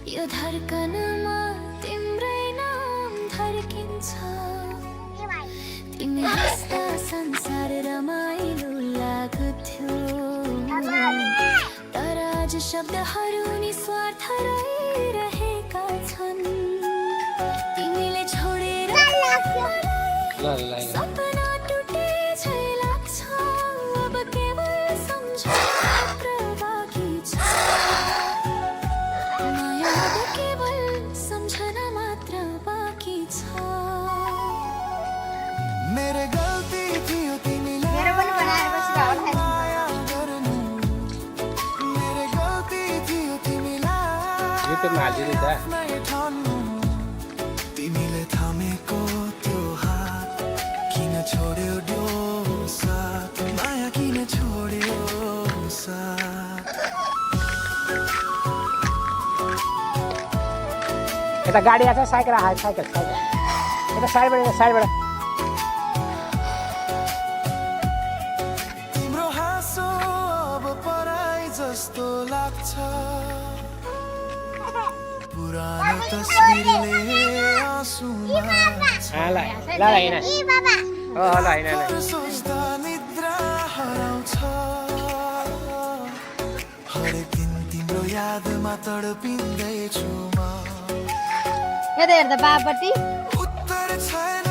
यो धड्कनमा तिम्रै नाम धड्किन्छ तिमी हाँस्दा संसार रमाइलो लाग्थ्यो तर आज शब्दहरू निस्वार्थ रहिरहेका छन् तिमीले छोडेर सपना टुटे झै लाग्छ अब केवल सम्झना मात्र बाँकी छ मेरे गल्ती थियो तिमीलाई माया गर्नु मेरे गल्ती थियो तिमीलाई आफ्नै ठान्नु तिमीले थामेको त्यो हात किन छोड्यो त्यो साथ माया किन छोड्यो साथ यता गाडी आछ साइकल आछ साइकल यता साइडबाट तिम्रो हाँसो अब पराई जस्तो लाग्छ पुरानो तस्बिरले आँसुमा सोच्दा निद्रा हराउँछ हरेक दिन तिम्रो यादमा तडपिँदैछु म हेर्दा बापटी उत्तर छैन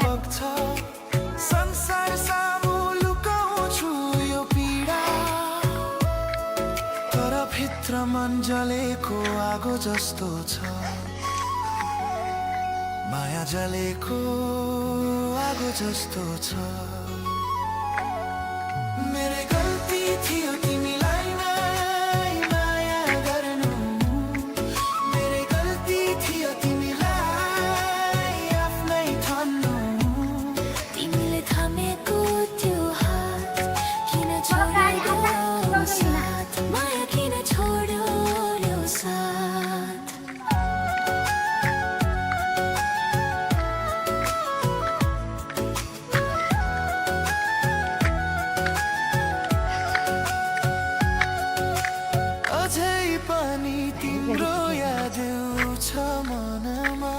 बग्छ संसार सामु लुकाउँछु यो पीडा तर भित्र मन जलेको आगो जस्तो छ माया जलेको आगो जस्तो छ मेरे गल्ती थियो तिमीलाई माया गर्नु मेरे गल्ती थियो तिमीलाई आफ्नै ठान्नु तिमीले थामेको त्यो हात किन छोड्यो साथ माया किन छोड्यो यो साथ अझै पनि तिम्रो याद छ मनमा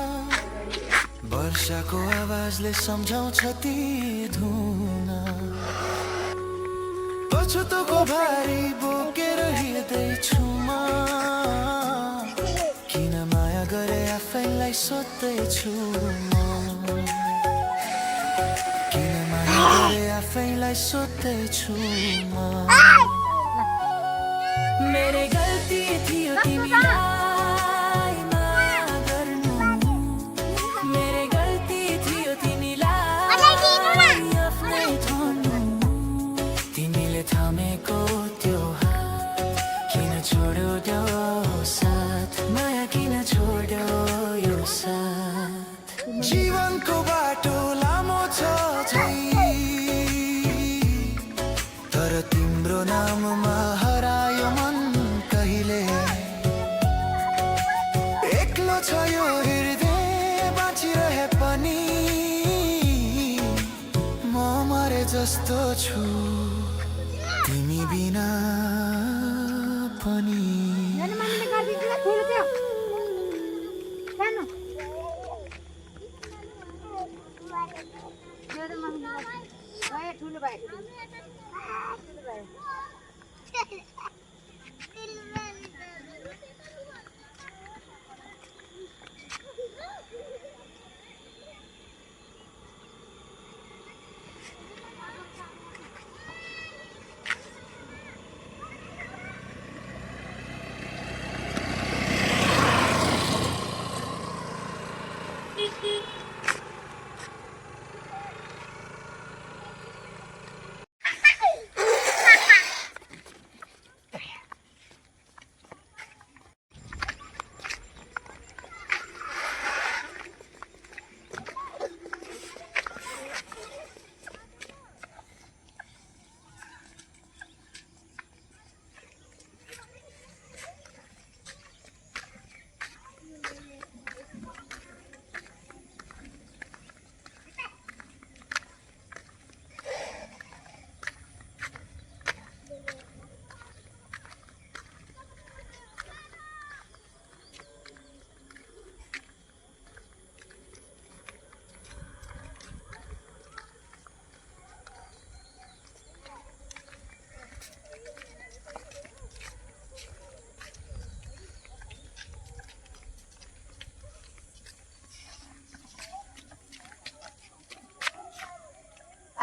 वर्षाको आवाजले सम्झाउँछ ती धुन पछुतोको भारी बोकेर हिँड्दैछु म किन माया गरे आफैलाई सोध्दैछु म किन माया गरे आफैलाई सोध्दैछु म मेरे गल्ती थियो तिमीलाई माया गर्नु मेरे गल्ती थियो तिमीलाई आफ्नै ठान्नु तिमीले थामेको त्यो हात किन छोड्यो त्यो साथ माया किन छोड्यो यो साथ जीवनको बाटो लामो छ तर तिम्रो नाममा हरायो मन कहिले एक्लो छ यो हृदय बाँचिरहे पनि म मरे जस्तो छु तिमी बिना पनि ठुलो भाइ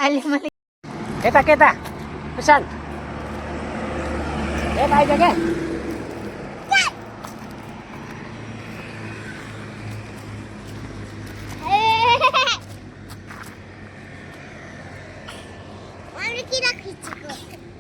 अहिले मैले यता केता विशाल यता आइज क्या किन खिचेको